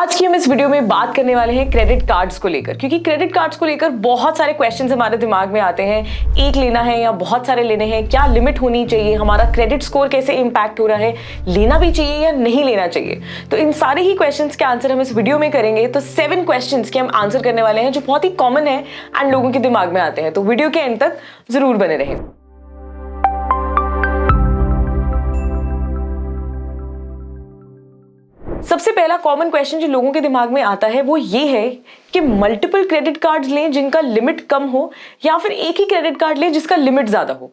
आज की हम इस वीडियो में बात करने वाले हैं क्रेडिट कार्ड्स को लेकर, क्योंकि क्रेडिट कार्ड्स को लेकर बहुत सारे क्वेश्चंस हमारे दिमाग में आते हैं। एक लेना है या बहुत सारे लेने हैं, क्या लिमिट होनी चाहिए, हमारा क्रेडिट स्कोर कैसे इंपैक्ट हो रहा है, लेना भी चाहिए या नहीं लेना चाहिए। तो इन सारे ही क्वेश्चंस के आंसर हम इस वीडियो में करेंगे। तो 7 क्वेश्चंस के हम आंसर करने वाले हैं जो बहुत ही कॉमन है एंड लोगों के दिमाग में आते हैं। तो वीडियो के एंड तक जरूर बने रहें। सबसे पहला कॉमन क्वेश्चन जो लोगों के दिमाग में आता है वो ये है कि मल्टीपल क्रेडिट कार्ड्स लें जिनका लिमिट कम हो, या फिर एक ही क्रेडिट कार्ड लें जिसका लिमिट ज्यादा हो।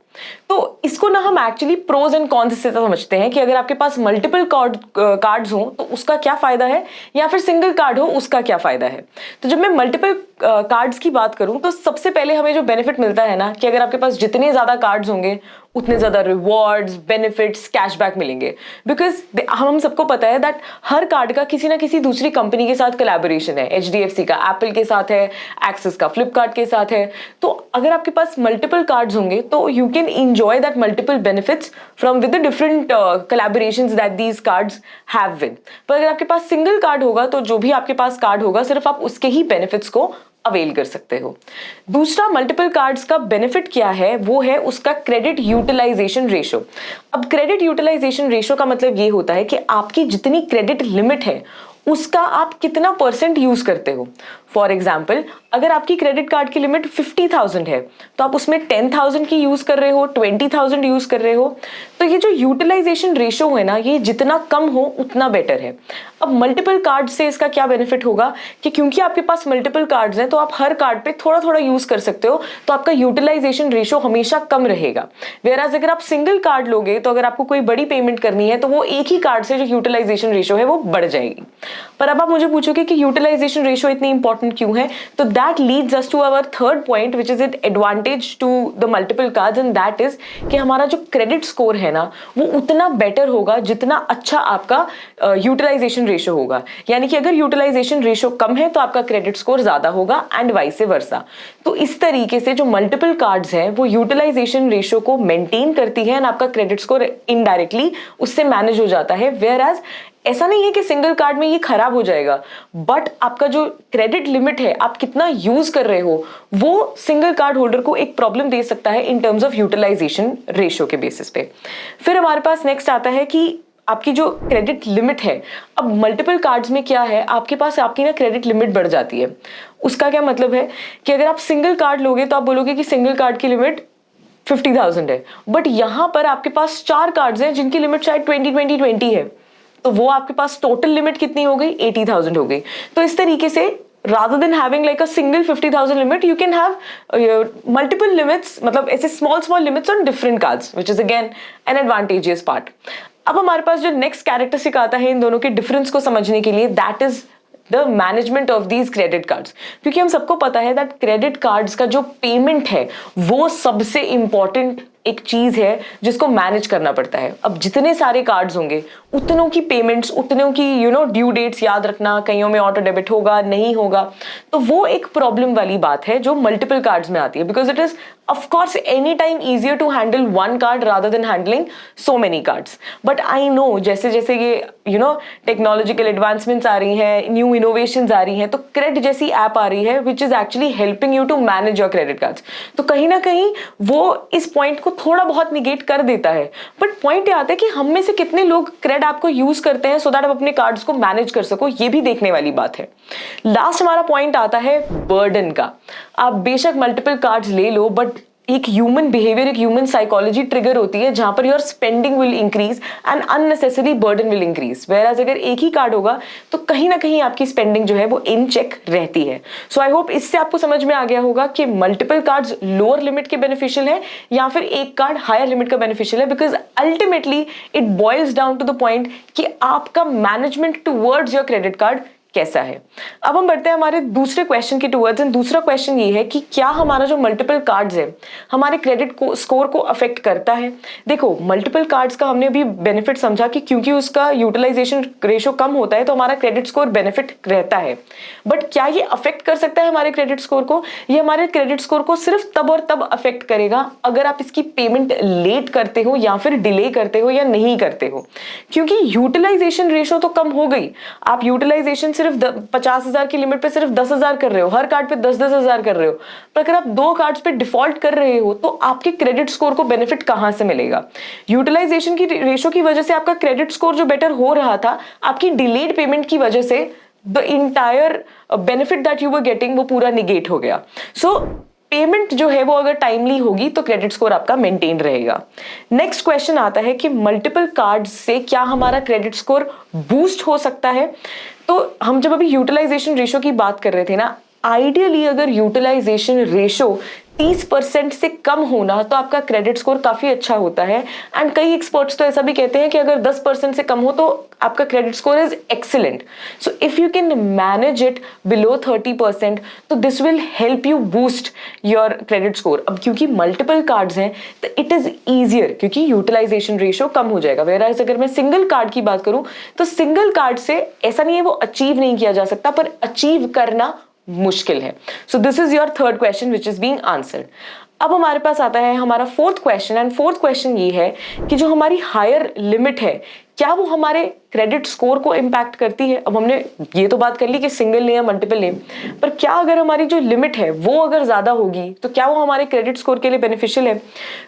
तो इसको ना हम एक्चुअली प्रोज एंड कॉन्स से समझते हैं कि अगर आपके पास मल्टीपल कार्ड्स हो तो उसका क्या फायदा है, या फिर सिंगल कार्ड हो उसका क्या फायदा है। तो जब मैं मल्टीपल कार्ड्स की बात करूं तो सबसे पहले हमें जो बेनिफिट मिलता है ना, कि अगर आपके पास जितने ज्यादा कार्ड्स होंगे उतने ज्यादा रिवॉर्ड्स, बेनिफिट्स, कैशबैक मिलेंगे। बिकॉज हम सबको पता है दैट हर कार्ड का किसी ना किसी दूसरी कंपनी के साथ कोलैबोरेशन है। HDFC का एप्पल के साथ है, एक्सिस का फ्लिपकार्ट के साथ है। तो अगर आपके पास मल्टीपल कार्ड्स होंगे तो you can enjoy that multiple benefits from with the different collaborations that these cards have with। पर अगर आपके पास सिंगल कार्ड होगा तो जो भी आपके पास कार्ड होगा सिर्फ आप उसके ही बेनिफिट्स को अवेल कर सकते हो। दूसरा मल्टीपल कार्ड्स का बेनिफिट क्या है, वो है उसका क्रेडिट यूटिलाइजेशन रेशो। अब क्रेडिट यूटिलाइजेशन रेशो का मतलब ये होता है कि आपकी जितनी क्रेडिट लिमिट है उसका आप कितना परसेंट यूज करते हो। फॉर एग्जाम्पल, अगर आपकी क्रेडिट कार्ड की लिमिट 50,000 है तो आप उसमें 10,000 की यूज कर रहे हो, 20,000 यूज कर रहे हो। तो ये जो यूटिलाइजेशन रेशो है ना, ये जितना कम हो उतना बेटर है। अब मल्टीपल कार्ड से इसका क्या बेनिफिट होगा कि क्योंकि आपके पास मल्टीपल कार्ड्स हैं तो आप हर कार्ड पे थोड़ा थोड़ा यूज कर सकते हो, तो आपका यूटिलाइजेशन रेशो हमेशा कम रहेगा। वेयरएज अगर आप सिंगल कार्ड लोगे तो अगर आपको कोई बड़ी पेमेंट करनी है तो वो एक ही कार्ड से जो यूटिलाइजेशन रेशो है वो बढ़ जाएगी। पर अब आप मुझे पूछोगे कि यूटिलाइजेशन रेशो इतनी इंपॉर्टेंट क्यों है, तो that leads us to our third point which is it advantage to the multiple cards, and that is कि हमारा जो क्रेडिट स्कोर है ना वो उतना बेटर होगा जितना अच्छा आपका यूटिलाइजेशन रेशो होगा। यानी कि अगर यूटिलाइजेशन रेशो कम है तो आपका क्रेडिट स्कोर ज्यादा होगा एंड वाइस वर्सा। तो इस तरीके से जो मल्टीपल कार्ड्स हैं वो यूटिलाइजेशन रेशो को मेंटेन करती है एंड आपका क्रेडिट स्कोर इनडायरेक्टली उससे मैनेज हो जाता है। वेयर एज ऐसा नहीं है कि सिंगल कार्ड में ये खराब हो जाएगा, बट आपका जो क्रेडिट लिमिट है, आप कितना यूज कर रहे हो, वो सिंगल कार्ड होल्डर को एक प्रॉब्लम दे सकता है in terms of utilisation ratio के बेसिस पे। फिर हमारे पास नेक्स्ट आता है कि आपकी जो क्रेडिट लिमिट है, अब मल्टीपल कार्ड्स में क्या है, आपके पास आपकी ना क्रेडिट लिमिट बढ़ जाती है। उसका क्या मतलब है कि अगर आप सिंगल कार्ड लोगे तो आप बोलोगे कि सिंगल कार्ड की लिमिट 50,000 है, बट यहां पर आपके पास 4 कार्ड्स हैं जिनकी लिमिट शायद 20 है, तो वो आपके पास टोटल लिमिट कितनी हो गई, 80,000 हो गई। तो इस तरीके से rather than having like a single 50,000 limit, you can have multiple limits, मतलब ऐसे small limits on different cards, which is again an advantageous part। अब हमारे पास जो नेक्स्ट कैरेक्टरिस्टिक आता है इन दोनों के डिफरेंस को समझने के लिए, that is the management of these credit cards. क्योंकि हम सबको पता है दैट क्रेडिट कार्ड्स का जो पेमेंट है वो सबसे इंपॉर्टेंट एक चीज है जिसको मैनेज करना पड़ता है। अब जितने सारे कार्ड्स होंगे उतनों की पेमेंट्स, उतनों की ड्यू डेट्स याद रखना, कईयों में ऑटो डेबिट होगा, नहीं होगा, तो वो एक प्रॉब्लम वाली बात है जो मल्टीपल कार्ड्स में आती है। Because it is of course any time easier to handle one card rather than handling so many cards, but I know जैसे जैसे ये टेक्नोलॉजिकल एडवांसमेंट्स आ रही हैं, न्यू इनोवेशंस आ रही हैं, तो क्रेड जैसी ऐप आ रही है which is actually helping you to manage your credit cards. तो कहीं ना कहीं वो इस पॉइंट को थोड़ा बहुत निगेट कर देता है, बट पॉइंट ये आता है कि हम में से कितने लोग क्रेड ऐप को यूज करते हैं सो दैट आप अपने कार्ड्स को मैनेज कर सको, ये भी देखने वाली बात है। लास्ट हमारा पॉइंट आता है बर्डन का। आप बेशक मल्टीपल कार्ड्स ले लो, बट एक ह्यूमन बिहेवियर, एक ह्यूमन साइकोलॉजी ट्रिगर होती है जहां per your spending will increase and unnecessary burden will increase. Whereas अगर एक ही कार्ड होगा तो कहीं ना कहीं आपकी स्पेंडिंग जो है वो इन चेक रहती है। सो आई होप इससे आपको समझ में आ गया होगा कि मल्टीपल कार्ड्स लोअर लिमिट के बेनिफिशियल है या फिर एक कार्ड हायर लिमिट का बेनिफिशियल है, because ultimately it boils down to the point कि आपका management towards your credit card कैसा है। अब हम बढ़ते हैं हमारे दूसरे क्वेश्चन के टुवर्ड्स, एंड दूसरा क्वेश्चन ये है कि क्या हमारा जो मल्टीपल कार्ड्स है हमारे क्रेडिट स्कोर को अफेक्ट करता है। देखो, मल्टीपल कार्ड्स का हमने अभी बेनिफिट समझा कि क्योंकि उसका यूटिलाइजेशन रेशो कम होता है तो हमारा क्रेडिट स्कोर बेनिफिट रहता है, बट क्या ये अफेक्ट कर सकता है हमारे क्रेडिट स्कोर को? ये हमारे क्रेडिट स्कोर को सिर्फ तब और तब अफेक्ट करेगा अगर आप इसकी पेमेंट लेट करते हो या फिर डिले करते हो या नहीं करते हो। क्योंकि यूटिलाइजेशन रेशो तो कम हो गई, आप यूटिलाइजेशन सिर्फ 50,000 की लिमिट पे सिर्फ 10,000 कर रहे हो, हर कार्ड पे 10,000 कर रहे हो, पर अगर आप 2 कार्ड्स पे डिफॉल्ट कर रहे हो तो आपके क्रेडिट स्कोर को बेनिफिट कहां से मिलेगा? यूटिलाइजेशन की रेशो की वजह से आपका क्रेडिट स्कोर जो बेटर हो रहा था, आपकी डिलेड पेमेंट की वजह से the entire benefit that you were getting वो पूरा निगेट हो गया। सो पेमेंट जो है वो अगर टाइमली होगी तो क्रेडिट स्कोर आपका मेंटेन रहेगा। नेक्स्ट क्वेश्चन आता है कि मल्टीपल कार्ड से क्या हमारा क्रेडिट स्कोर बूस्ट हो सकता है? तो हम जब अभी यूटिलाइजेशन रेशो की बात कर रहे थे ना, आइडियली अगर यूटिलाइजेशन रेशो 30% से कम होना तो आपका क्रेडिट स्कोर काफी अच्छा होता है। एंड कई एक्सपर्ट्स तो ऐसा भी कहते हैं कि अगर 10% से कम हो तो आपका credit score is excellent. So if you can manage it below 30% तो this will help you boost your credit score. अब क्योंकि मल्टीपल कार्ड्स हैं तो इट इज ईजियर, क्योंकि यूटिलाइजेशन रेशो कम हो जाएगा। वेराज अगर मैं सिंगल कार्ड की बात करूं तो सिंगल कार्ड से ऐसा नहीं है वो अचीव नहीं किया जा सकता, पर अचीव करना मुश्किल है। सो this is your third question which is being answered. अब हमारे पास आता है हमारा fourth question, and fourth question ये है कि जो हमारी हायर लिमिट है क्या वो हमारे क्रेडिट स्कोर को इंपैक्ट करती है? अब हमने ये तो बात कर ली कि सिंगल नेम मल्टीपल नेम, पर क्या अगर हमारी जो लिमिट है वो अगर ज्यादा होगी तो क्या वो हमारे क्रेडिट स्कोर के लिए बेनिफिशियल है?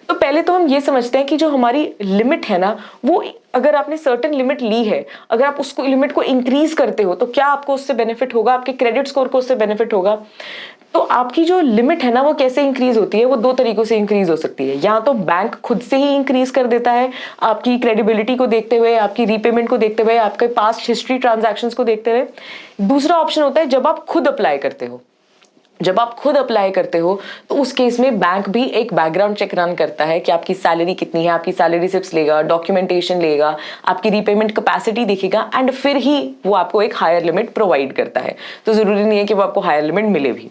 तो पहले तो हम ये समझते हैं कि जो हमारी लिमिट है ना, वो अगर आपने सर्टेन लिमिट ली है, अगर आप उसको लिमिट को इंक्रीज करते हो तो क्या आपको उससे बेनिफिट होगा, आपके क्रेडिट स्कोर को उससे बेनिफिट होगा? तो आपकी जो लिमिट है ना वो कैसे इंक्रीज होती है? वो 2 तरीकों से इंक्रीज हो सकती है। या तो बैंक खुद से ही इंक्रीज कर देता है आपकी क्रेडिबिलिटी को देखते हुए, आपकी रीपेमेंट को देखते हुए, आपके पास्ट हिस्ट्री ट्रांजैक्शंस को देखते हुए। दूसरा ऑप्शन होता है जब आप खुद अप्लाई करते हो। जब आप खुद अप्लाई करते हो तो उस केस में बैंक भी एक बैकग्राउंड चेक रन करता है कि आपकी सैलरी कितनी है, आपकी सैलरी स्लिप्स लेगा, डॉक्यूमेंटेशन लेगा, आपकी रीपेमेंट कैपेसिटी देखेगा, एंड फिर ही वो आपको एक हायर लिमिट प्रोवाइड करता है। तो जरूरी नहीं है कि वो आपको हायर लिमिट मिले भी।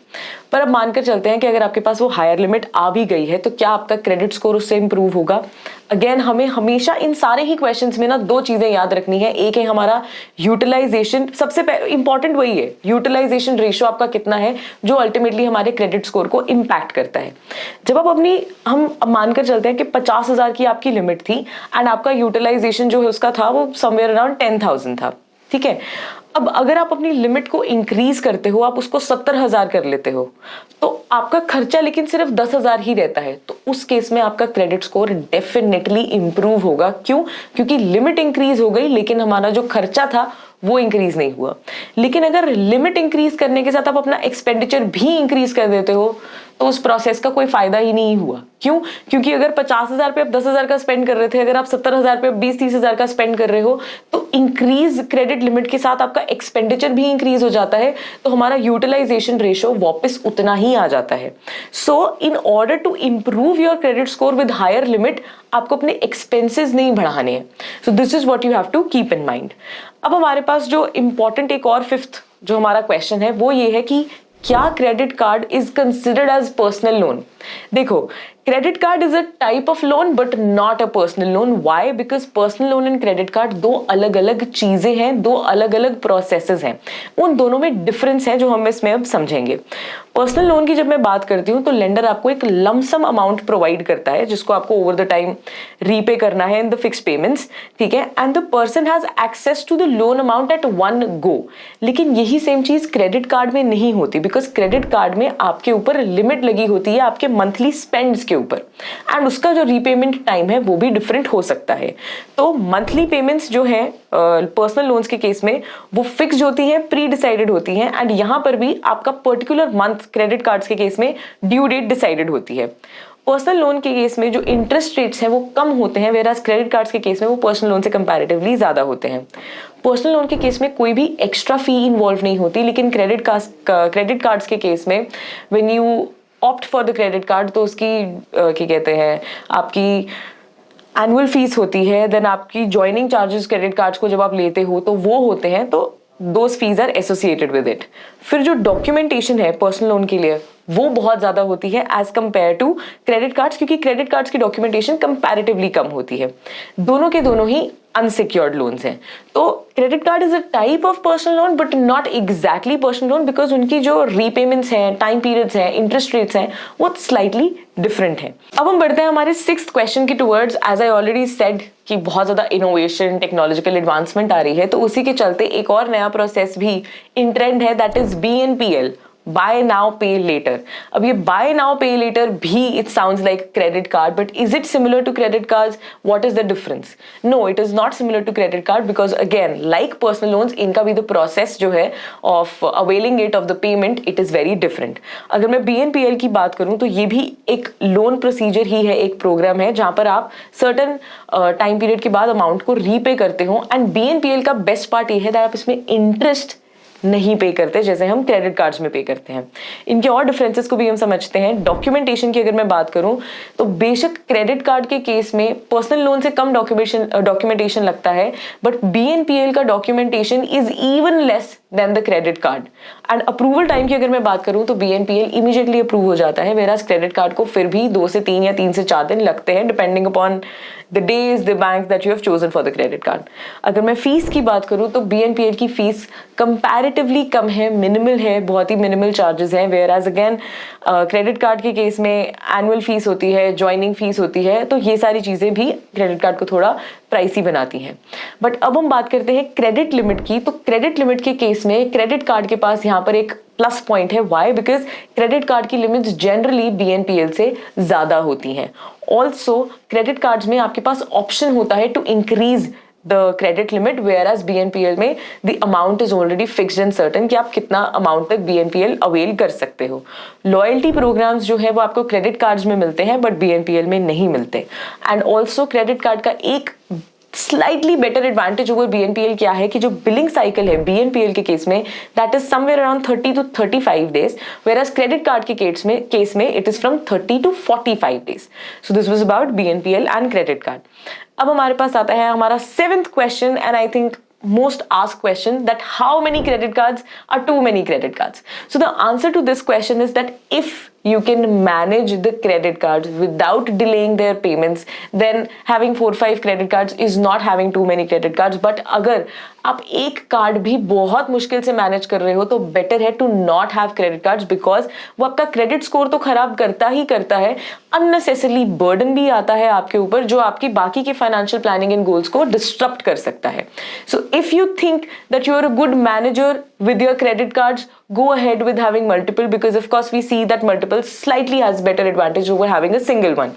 पर अब मानकर चलते हैं कि अगर आपके पास वो हायर लिमिट आ भी गई है तो क्या आपका क्रेडिट स्कोर उससे इंप्रूव होगा? अगेन हमें हमेशा इन सारे ही क्वेश्चंस में ना 2 चीजें याद रखनी है। एक है हमारा यूटिलाइजेशन, सबसे इंपॉर्टेंट वही है, यूटिलाइजेशन रेशो आपका कितना है जो अल्टीमेटली हमारे क्रेडिट स्कोर को इंपैक्ट करता है। जब आप हम मानकर चलते हैं कि 50,000 की आपकी लिमिट थी एंड आपका यूटिलाइजेशन जो है उसका था वो समवेयर अराउंड 10,000 था, ठीक है। अब अगर आप अपनी लिमिट को इंक्रीज करते हो, आप उसको 70,000 कर लेते हो, तो आपका खर्चा लेकिन सिर्फ 10,000 ही रहता है, तो उस केस में आपका क्रेडिट स्कोर डेफिनेटली इंप्रूव होगा। क्यों? क्योंकि लिमिट इंक्रीज हो गई लेकिन हमारा जो खर्चा था वो इंक्रीज नहीं हुआ। लेकिन अगर लिमिट इंक्रीज करने के साथ आप अपना एक्सपेंडिचर भी इंक्रीज कर देते हो तो उस प्रोसेस का कोई फायदा ही नहीं हुआ। क्यों? क्योंकि अगर 50,000 पे आप 10,000 का स्पेंड कर रहे थे, अगर आप 70,000 पे 20-30,000 का स्पेंड कर रहे हो तो इंक्रीज क्रेडिट लिमिट के साथ आपका एक्सपेंडिचर भी इंक्रीज हो जाता है, तो हमारा यूटिलाइजेशन रेशो वापस उतना ही आ जाता है। So in order to improve your credit score with higher limit, आपको अपने एक्सपेंसेस नहीं बढ़ाने हैं। So this is what you have to keep in mind. अब हमारे पास जो इंपॉर्टेंट एक और फिफ्थ जो हमारा क्वेश्चन है वो ये है कि क्या credit card is considered as personal loan? देखो, credit card is a type of loan but not a personal loan. Why? Because personal loan and credit card 2 अलग अलग चीजें हैं, 2 अलग अलग प्रोसेसेस हैं। उन दोनों में डिफरेंस है जो हम इसमें अब समझेंगे। पर्सनल लोन की जब मैं बात करती हूँ तो लेंडर आपको एक लमसम अमाउंट प्रोवाइड करता है जिसको आपको ओवर द टाइम रीपे करना है इन द फिक्स पेमेंट्स, ठीक है, and the person has access to the loan amount at one go. लेकिन यही सेम चीज क्रेडिट कार्ड में नहीं होती, बिकॉज क्रेडिट कार्ड में आपके ऊपर लिमिट लगी होती है आपके मंथली स्पेंड्स के ऊपर, एंड उसका जो रीपेमेंट टाइम है वो भी डिफरेंट हो सकता है। तो मंथली पेमेंट्स जो है पर्सनल लोन्स के केस में वो फिक्स्ड होती हैं, प्री डिसाइडेड होती हैं, एंड यहां पर भी आपका पर्टिकुलर मंथ क्रेडिट कार्ड्स के केस में ड्यू डेट डिसाइडेड होती है। पर्सनल लोन के केस में जो इंटरेस्ट रेट्स हैं वो कम होते हैं, वेराज क्रेडिट कार्ड्स के केस में वो पर्सनल लोन से कंपैरेटिवली ज्यादा होते हैं। पर्सनल लोन के केस में कोई भी एक्स्ट्रा फी इन्वॉल्व नहीं होती, लेकिन क्रेडिट कार्ड्स के केस में when you opt for the credit card तो उसकी क्या कहते हैं आपकी एनुअल फीस होती है, देन आपकी ज्वाइनिंग चार्जेस क्रेडिट कार्ड्स को जब आप लेते हो तो वो होते हैं, तो those fees are associated with इट। फिर जो डॉक्यूमेंटेशन है पर्सनल लोन के लिए वो बहुत ज्यादा होती है as compare to credit cards, क्योंकि क्रेडिट कार्ड्स की डॉक्यूमेंटेशन कंपैरेटिवली कम होती है। दोनों के दोनों ही अनसिक्योर्ड लोन्स हैं। तो credit card is a type of personal loan but not exactly personal loan, because उनकी जो रीपेमेंट्स हैं, टाइम पीरियड्स हैं, इंटरेस्ट रेट्स हैं, वो स्लाइटली डिफरेंट है। अब हम बढ़ते हैं हमारे 6th क्वेश्चन की towards. As I already said कि बहुत ज्यादा इनोवेशन, टेक्नोलॉजिकल एडवांसमेंट आ रही है, तो उसी के चलते एक और नया प्रोसेस भी इन ट्रेंड है, that is BNPL, buy now pay later. अब ये बाय नाउ पे लेटर भी it sounds like credit card, but is it similar to credit card? What is the difference? No, it is not similar to credit card, because again like personal loans, इनका भी the process जो है of availing it of the payment, it is very different. अगर मैं BNPL की बात करूं तो ये भी एक लोन प्रोसीजर ही है, एक प्रोग्राम है जहां पर आप सर्टन टाइम पीरियड के बाद अमाउंट को रीपे करते हो। एंड BNPL का बेस्ट पार्ट ये है दैट आप इसमें इंटरेस्ट नहीं पे करते जैसे हम क्रेडिट कार्ड्स में पे करते हैं। इनके और डिफरेंसेस को भी हम समझते हैं। डॉक्यूमेंटेशन की अगर मैं बात करूं तो बेशक क्रेडिट कार्ड के केस में पर्सनल लोन से कम डॉक्यूमेंटेशन लगता है, बट BNPL का documentation is even less than the credit card. And approval time की अगर मैं बात करूं तो BNPL इमीडिएटली अप्रूव हो जाता है, वेराज क्रेडिट कार्ड को फिर भी 2 से 3 या 3 से 4 दिन लगते हैं, depending upon the days, the bank that you have chosen for the credit card. अगर मैं फीस की बात करूं तो BNPL की फीस कंपैरेटिवली कम है, मिनिमल है, बहुत ही मिनिमल चार्जेस हैं, whereas again credit card के केस में एनुअल फीस होती है, ज्वाइनिंग फीस होती है, तो ये सारी चीजें भी क्रेडिट कार्ड को थोड़ा प्राइसी बनाती हैं। बट अब हम बात करते हैं क्रेडिट लिमिट की। तो क्रेडिट लिमिट के केस में क्रेडिट कार्ड के पास यहाँ पर एक प्लस पॉइंट है। व्हाई? बिकॉज क्रेडिट कार्ड की लिमिट्स जनरली BNPL से ज्यादा होती हैं। ऑल्सो क्रेडिट कार्ड्स में आपके पास ऑप्शन होता है to increase the credit limit, whereas BNPL में the amount is already fixed and certain कि आप कितना अमाउंट तक BNPL अवेल कर सकते हो। लॉयल्टी प्रोग्राम्स जो है वो आपको क्रेडिट कार्ड्स में मिलते हैं बट BNPL में नहीं मिलते। एंड ऑल्सो क्रेडिट कार्ड का एक slightly better advantage over BNPL क्या है कि जो बिलिंग साइकिल है BNPL के केस में that is somewhere around 30 to 35 days, whereas credit card के केस में it is from 30 to 45 days. So this was about BNPL and credit card. अब हमारे पास आता है हमारा 7th question, and I think most asked question, that how many credit cards are too many credit cards. So the answer to this question is that if you can manage the credit cards without delaying their payments, then having 4-5 credit cards is not having too many credit cards. But अगर आप एक card भी बहुत मुश्किल से manage कर रहे हो तो बेटर है to not have credit cards, because वो आपका क्रेडिट स्कोर तो खराब करता ही करता है, अननेसेसरली बर्डन भी आता है आपके ऊपर जो आपकी बाकी की फाइनेंशियल प्लानिंग एंड गोल्स को डिस्टर्ब कर सकता है। So if you think that you are a good manager with your credit cards, go ahead with having multiple, because of course we see that multiple slightly has better advantage over having a single one.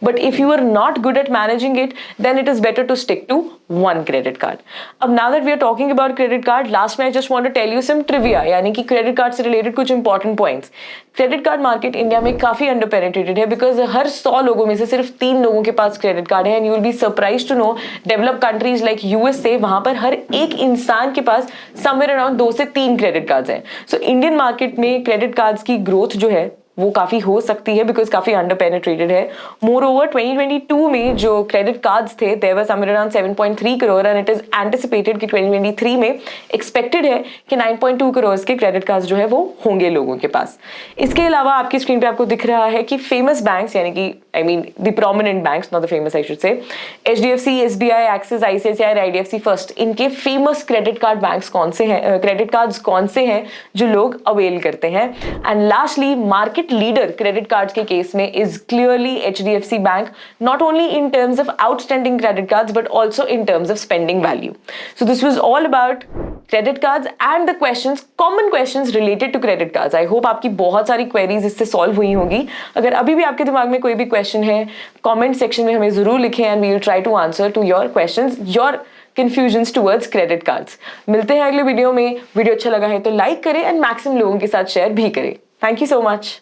But if you are not good at managing it, then it is better to stick to one credit card. अब now that we are talking about credit card, last में I just want to tell you some trivia, यानी कि credit card से related कुछ important points. Credit card market India में काफी under penetrated है, because हर 100 लोगों में से सिर्फ 3 लोगों के पास क्रेडिट कार्ड है। And you will be surprise to know develop countries like USA, वहां पर हर एक इंसान के पास समवेयर अराउंड 2 से 3 क्रेडिट कार्ड्स हैं। सो इंडियन मार्केट में क्रेडिट कार्ड्स की ग्रोथ जो है वो काफी हो सकती है, बिकॉज काफी अंडर पेनिट्रेटेड है। मोर ओवर 2022 में जो क्रेडिट कार्ड्स थे there were somewhere around 7.3 crore, and it is anticipated कि 2023 में एक्सपेक्टेड है कि 9.2 करोड़ के क्रेडिट कार्ड्स जो है वो होंगे लोगों के पास। इसके अलावा आपकी स्क्रीन पे आपको दिख रहा है कि फेमस बैंक्स, यानी कि I mean the prominent banks, not the famous I should say, HDFC, SBI, axis, ICICI, IDFC first, इनके फेमस क्रेडिट कार्ड बैंक्स कौन से हैं, क्रेडिट कार्ड्स कौन से हैं जो लोग अवेल करते हैं। And lastly market leader credit cards के केस में is clearly HDFC bank, not only in terms of outstanding credit cards but also in terms of spending value. So this was all about credit cards and the questions, common questions related to credit cards. I hope आपकी बहुत सारी queries इससे solve हुई होंगी। अगर अभी भी आपके दिमाग में कोई भी क्वेश्चन है, कमेंट सेक्शन में हमें जरूर लिखें, and we will try to answer to your questions, your confusions towards credit cards. मिलते हैं अगले वीडियो में। वीडियो अच्छा लगा है तो लाइक करें एंड मैक्सिमम लोगों के साथ शेयर भी करें। Thank you so much.